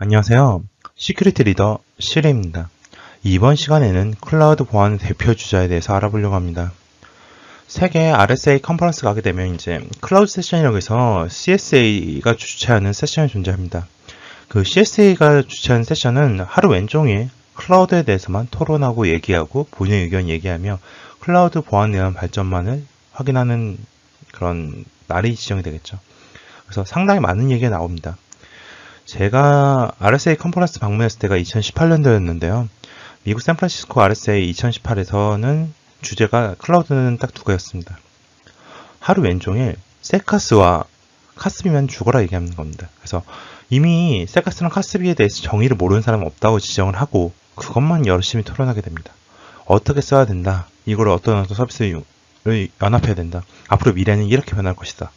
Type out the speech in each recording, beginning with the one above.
안녕하세요. 시큐리티 리더 시리입니다. 이번 시간에는 클라우드 보안 대표 주자에 대해서 알아보려고 합니다. 세계 RSA 컨퍼런스 가게 되면 이제 클라우드 세션이라고 해서 CSA가 주최하는 세션이 존재합니다. 그 CSA가 주최하는 세션은 하루 왼종일 클라우드에 대해서만 토론하고 얘기하고 본인 의견 얘기하며 클라우드 보안에 대한 발전만을 확인하는 그런 날이 지정이 되겠죠. 그래서 상당히 많은 얘기가 나옵니다. 제가 RSA 컨퍼런스 방문했을 때가 2018년도였는데요. 미국 샌프란시스코 RSA 2018에서는 주제가 클라우드는 딱 두 개였습니다. 하루 왼종일 세카스와 카스비만 죽어라 얘기하는 겁니다. 그래서 이미 세카스랑 카스비에 대해서 정의를 모르는 사람은 없다고 지정을 하고 그것만 열심히 토론하게 됩니다. 어떻게 써야 된다. 이걸 어떤 서비스를 연합해야 된다. 앞으로 미래는 이렇게 변할 것이다.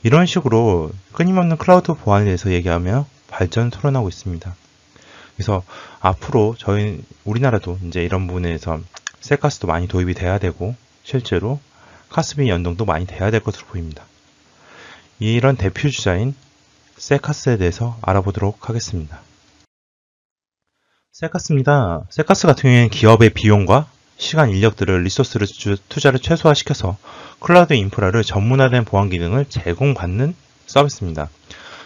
이런 식으로 끊임없는 클라우드 보안에 대해서 얘기하며 발전 토론하고 있습니다. 그래서 앞으로 저희 우리나라도 이제 이런 부분에서 셀카스도 많이 도입이 돼야 되고 실제로 카스비 연동도 많이 돼야 될 것으로 보입니다. 이런 대표 주자인 셀카스에 대해서 알아보도록 하겠습니다. 셀카스입니다. 셀카스 같은 경우에는 기업의 비용과 시간, 인력들을 리소스를 투자를 최소화시켜서 클라우드 인프라를 전문화된 보안 기능을 제공받는 서비스입니다.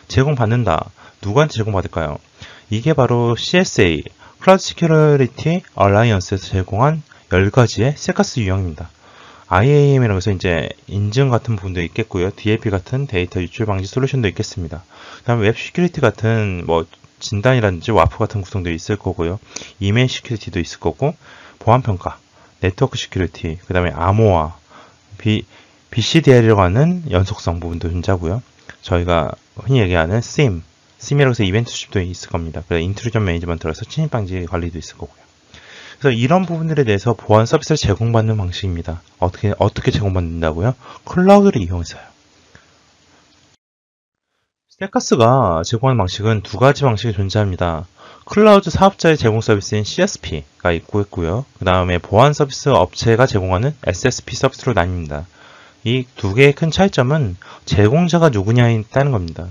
제공받는다. 누구한테 제공받을까요? 이게 바로 CSA, 클라우드 시큐리티 얼라이언스에서 제공한 10가지의 셀카스 유형입니다. IAM이라고 해서 이제 인증 같은 부분도 있겠고요. DLP 같은 데이터 유출 방지 솔루션도 있겠습니다. 그 다음에 웹 시큐리티 같은 뭐 진단이라든지 와프 같은 구성도 있을 거고요. 이메일 시큐리티도 있을 거고, 보안평가, 네트워크 시큐리티, 그 다음에 암호화, BCDR이라고 하는 연속성 부분도 존재하고요. 저희가 흔히 얘기하는 SIEM이라고 해서 이벤트 수집도 있을 겁니다. 그래서 인트루전 매니지먼트라서 침입 방지 관리도 있을 거고요. 그래서 이런 부분들에 대해서 보안 서비스를 제공받는 방식입니다. 어떻게 제공받는다고요? 클라우드를 이용해서요. 셀카스가 제공하는 방식은 두 가지 방식이 존재합니다. 클라우드 사업자의 제공 서비스인 CSP가 있고요. 그 다음에 보안 서비스 업체가 제공하는 SSP 서비스로 나뉩니다. 이 두 개의 큰 차이점은 제공자가 누구냐에 있다는 겁니다.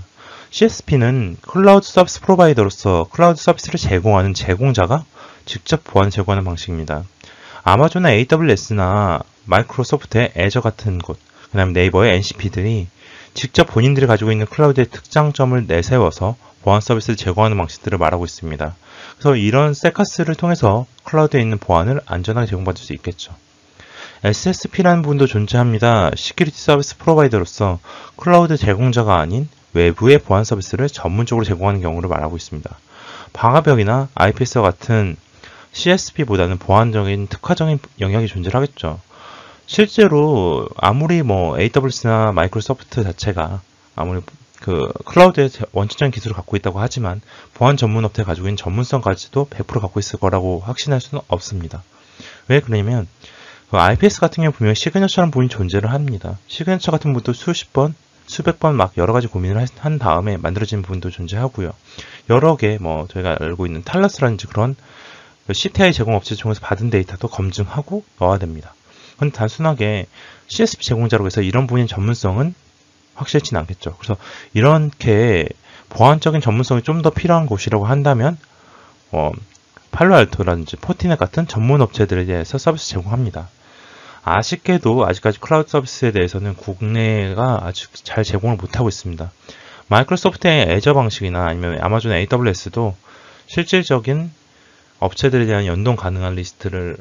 CSP는 클라우드 서비스 프로바이더로서 클라우드 서비스를 제공하는 제공자가 직접 보안 제공하는 방식입니다. 아마존의 AWS나 마이크로소프트의 애저 같은 곳, 그 다음에 네이버의 NCP들이 직접 본인들이 가지고 있는 클라우드의 특장점을 내세워서 보안 서비스를 제공하는 방식들을 말하고 있습니다. 그래서 이런 셀카스를 통해서 클라우드에 있는 보안을 안전하게 제공받을 수 있겠죠. SSP라는 부분도 존재합니다. 시큐리티 서비스 프로바이더로서 클라우드 제공자가 아닌 외부의 보안 서비스를 전문적으로 제공하는 경우를 말하고 있습니다. 방화벽이나 IPS와 같은 CSP보다는 보안적인 특화적인 영역이 존재하겠죠. 실제로 아무리 뭐 AWS나 마이크로소프트 자체가 아무리 그 클라우드의 원칙적인 기술을 갖고 있다고 하지만 보안 전문 업체가 가지고 있는 전문성까지도 100% 갖고 있을 거라고 확신할 수는 없습니다. 왜 그러냐면 그 IPS 같은 경우 분명히 시그니처라는 부분이 존재를 합니다. 시그니처 같은 부분도 수십 번, 수백 번 막 여러 가지 고민을 한 다음에 만들어진 부분도 존재하고요. 여러 개 뭐 저희가 알고 있는 탈러스라든지 그런 CTI 제공 업체 중에서 받은 데이터도 검증하고 넣어야 됩니다. 그런데 단순하게 CSP 제공자로 해서 이런 부분의 전문성은 확실치는 않겠죠. 그래서 이렇게 보안적인 전문성이 좀 더 필요한 곳이라고 한다면 팔로알토라든지 포티넷 같은 전문 업체들에 대해서 서비스 제공합니다. 아쉽게도 아직까지 클라우드 서비스에 대해서는 국내가 아주 잘 제공을 못하고 있습니다. 마이크로소프트의 애저 방식이나 아니면 아마존의 AWS도 실질적인 업체들에 대한 연동 가능한 리스트를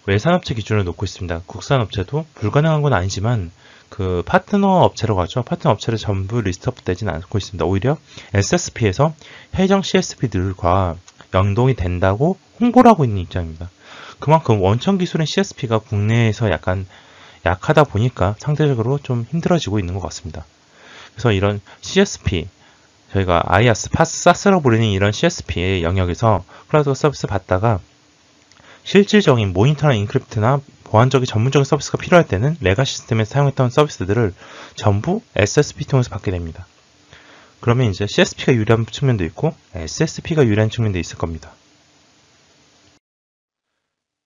외산업체 기준으로 놓고 있습니다. 국산업체도 불가능한 건 아니지만 그 파트너 업체로 가죠. 파트너 업체를 전부 리스트업 되지는 않고 있습니다. 오히려 SSP에서 해당 CSP들과 연동이 된다고 홍보를 하고 있는 입장입니다. 그만큼 원천 기술인 CSP가 국내에서 약간 약하다 보니까 상대적으로 좀 힘들어지고 있는 것 같습니다. 그래서 이런 CSP, 저희가 IaaS, PaaS, SaaS라고 부르는 이런 CSP의 영역에서 클라우드 서비스 받다가 실질적인 모니터나 인크립트나 보안적인 전문적인 서비스가 필요할 때는 레가시 시스템에서 사용했던 서비스들을 전부 SSP 통해서 받게 됩니다. 그러면 이제 CSP가 유리한 측면도 있고 SSP가 유리한 측면도 있을 겁니다.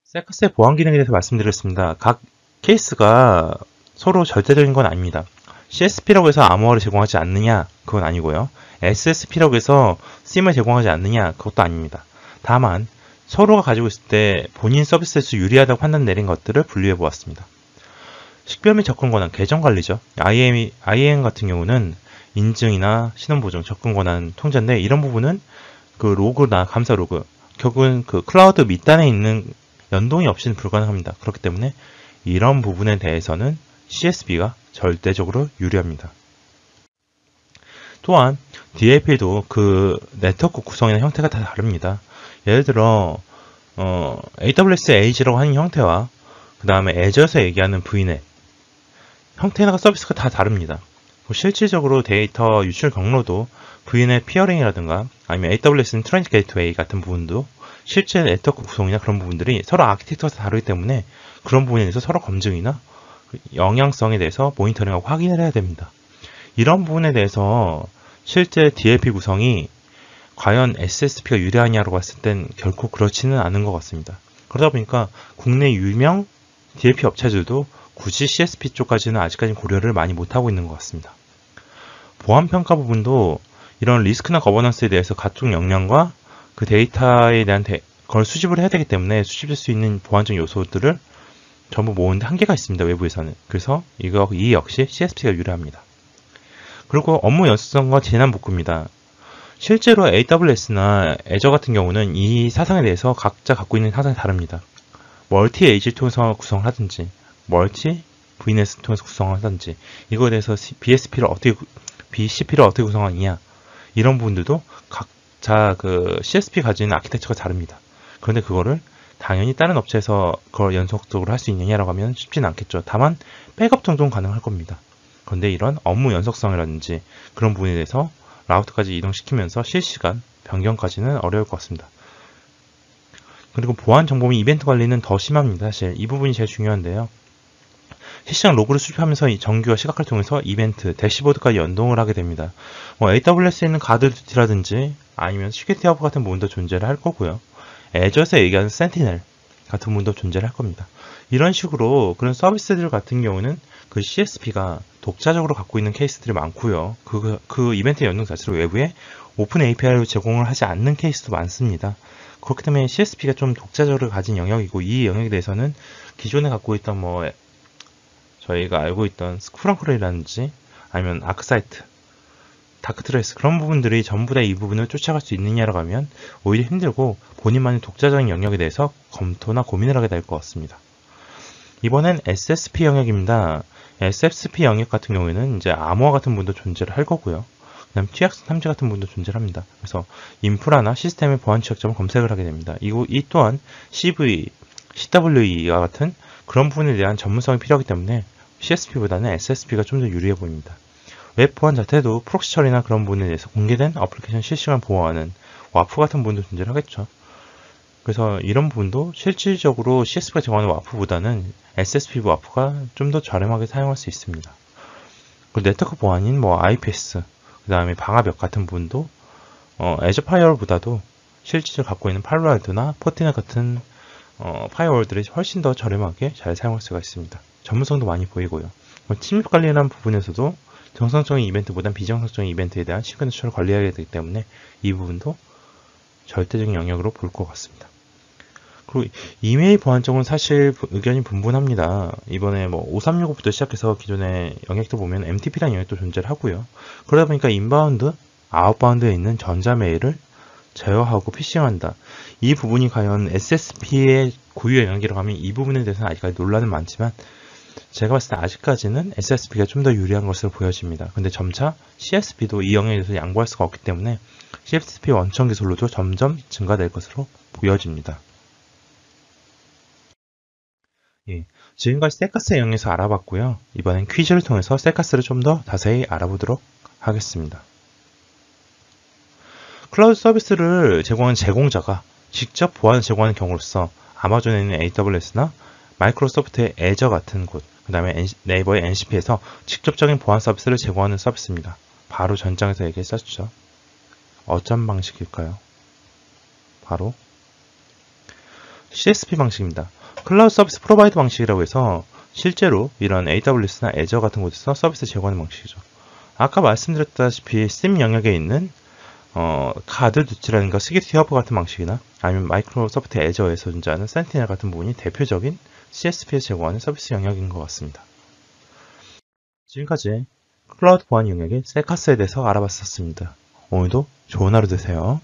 셀카스의 보안 기능에 대해서 말씀드렸습니다. 각 케이스가 서로 절대적인 건 아닙니다. CSP라고 해서 암호화를 제공하지 않느냐? 그건 아니고요. SSP라고 해서 SIM을 제공하지 않느냐? 그것도 아닙니다. 다만 서로가 가지고 있을 때 본인 서비스에서 유리하다고 판단 내린 것들을 분류해 보았습니다. 식별 및 접근 권한, 계정 관리죠. IAM 같은 경우는 인증이나 신원 보정, 접근 권한 통제인데 이런 부분은 그 로그나 감사 로그, 결국은 그 클라우드 밑단에 있는 연동이 없이는 불가능합니다. 그렇기 때문에 이런 부분에 대해서는 CSP가 절대적으로 유리합니다. 또한 DLP도 그 네트워크 구성이나 형태가 다 다릅니다. 예를 들어 AWS Age라고 하는 형태와 그 다음에 Azure에서 얘기하는 VNet 형태나 서비스가 다 다릅니다. 실질적으로 데이터 유출 경로도 VNet 피어링이라든가 아니면 AWS는 트랜짓 게이트웨이 같은 부분도 실제 네트워크 구성이나 그런 부분들이 서로 아키텍처가 다르기 때문에 그런 부분에 대해서 서로 검증이나 영향성에 대해서 모니터링하고 확인을 해야 됩니다. 이런 부분에 대해서 실제 DLP 구성이 과연 SSP가 유리하냐고 봤을 땐 결코 그렇지는 않은 것 같습니다. 그러다 보니까 국내 유명 DLP 업체들도 굳이 CSP 쪽까지는 아직까지 고려를 많이 못하고 있는 것 같습니다. 보안평가 부분도 이런 리스크나 거버넌스에 대해서 각종 역량과 그 데이터에 대한 그걸 수집을 해야 되기 때문에 수집할 수 있는 보안적 요소들을 전부 모으는데 한계가 있습니다. 외부에서는. 그래서 이 역시 CSP가 유리합니다. 그리고 업무 연속성과 재난 복구입니다. 실제로 AWS나 Azure 같은 경우는 이 사상에 대해서 각자 갖고 있는 사상이 다릅니다. 멀티 에이지를 통해서 구성을 하든지 멀티 VNet을 통해서 구성을 하든지 이거에 대해서 BCP를 어떻게 구성하느냐 이런 부분들도 각자 그 CSP 가지는 아키텍처가 다릅니다. 그런데 그거를 당연히 다른 업체에서 그걸 연속적으로 할 수 있느냐라고 하면 쉽지는 않겠죠. 다만 백업 정도는 가능할 겁니다. 그런데 이런 업무 연속성이라든지 그런 부분에 대해서 라우터까지 이동시키면서 실시간 변경까지는 어려울 것 같습니다. 그리고 보안 정보 및 이벤트 관리는 더 심합니다. 사실 이 부분이 제일 중요한데요. 실시간 로그를 수집하면서 이 정규와 시각화를 통해서 이벤트, 대시보드까지 연동을 하게 됩니다. AWS에 있는 가드듀티라든지 아니면 시큐리티 허브 같은 부분도 존재를 할 거고요. Azure에서 얘기하는 센티넬 같은 부분도 존재를 할 겁니다. 이런 식으로 그런 서비스들 같은 경우는 그 CSP가 독자적으로 갖고 있는 케이스들이 많고요. 그 이벤트 연동 자체로 외부에 오픈 API로 제공을 하지 않는 케이스도 많습니다. 그렇기 때문에 CSP가 좀 독자적으로 가진 영역이고 이 영역에 대해서는 기존에 갖고 있던 저희가 알고 있던 스프렁클이라든지 아니면 아크사이트, 다크트레이스 그런 부분들이 전부 다 이 부분을 쫓아갈 수 있느냐라고 하면 오히려 힘들고 본인만의 독자적인 영역에 대해서 검토나 고민을 하게 될 것 같습니다. 이번엔 SSP 영역입니다. SSP 영역 같은 경우에는 이제 암호화 같은 부분도 존재를 할 거고요. 그 다음 취약성 탐지 같은 부분도 존재를 합니다. 그래서 인프라나 시스템의 보안 취약점을 검색을 하게 됩니다. 이 또한 CV, CWE와 같은 그런 부분에 대한 전문성이 필요하기 때문에 CSP보다는 SSP가 좀 더 유리해 보입니다. 웹 보안 자체도 프록시 처리나 그런 부분에 대해서 공개된 어플리케이션 실시간 보호하는 와프 같은 부분도 존재를 하겠죠. 그래서 이런 부분도 실질적으로 CSP가 제공하는 와프보다는 SSP 와프가 좀 더 저렴하게 사용할 수 있습니다. 그리고 네트워크 보안인 IPS, 그 다음에 방화벽 같은 부분도 Azure 파이어월보다도 실질적으로 갖고 있는 팔로알토나 포티넷 같은 파이어월들이 훨씬 더 저렴하게 잘 사용할 수가 있습니다. 전문성도 많이 보이고요. 침입 관리라는 부분에서도 정상적인 이벤트보다는 비정상적인 이벤트에 대한 시그니처를 관리해야 되기 때문에 이 부분도 절대적인 영역으로 볼 것 같습니다. 그리고 이메일 보안 쪽은 사실 의견이 분분합니다. 이번에 5365부터 시작해서 기존의 영역도 보면 MTP라는 영역도 존재를 하고요. 그러다 보니까 인바운드, 아웃바운드에 있는 전자메일을 제어하고 피싱한다. 이 부분이 과연 SSP의 고유의 영역이라고 하면 이 부분에 대해서는 아직까지 논란은 많지만 제가 봤을 때 아직까지는 SSP가 좀 더 유리한 것으로 보여집니다. 근데 점차 CSP도 이 영역에 대해서 양보할 수가 없기 때문에 CSP 원천 기술로도 점점 증가될 것으로 보여집니다. 지금까지 셀카스 영역에서 알아봤고요. 이번엔 퀴즈를 통해서 셀카스를 좀 더 자세히 알아보도록 하겠습니다. 클라우드 서비스를 제공하는 제공자가 직접 보안을 제공하는 경우로서 아마존에 있는 AWS나 마이크로소프트의 Azure 같은 곳, 그 다음에 네이버의 NCP에서 직접적인 보안 서비스를 제공하는 서비스입니다. 바로 전장에서 얘기했었죠. 어떤 방식일까요? 바로 CSP 방식입니다. 클라우드 서비스 프로바이더 방식이라고 해서 실제로 이런 AWS나 애저 같은 곳에서 서비스 제공하는 방식이죠. 아까 말씀드렸다시피 SIEM 영역에 있는 가드두치라든가 시큐리티 허브 같은 방식이나 아니면 마이크로소프트 애저에서 존재하는 센티넬 같은 부분이 대표적인 CSP에서 제공하는 서비스 영역인 것 같습니다. 지금까지 클라우드 보안 영역의 세카스에 대해서 알아봤었습니다. 오늘도 좋은 하루 되세요.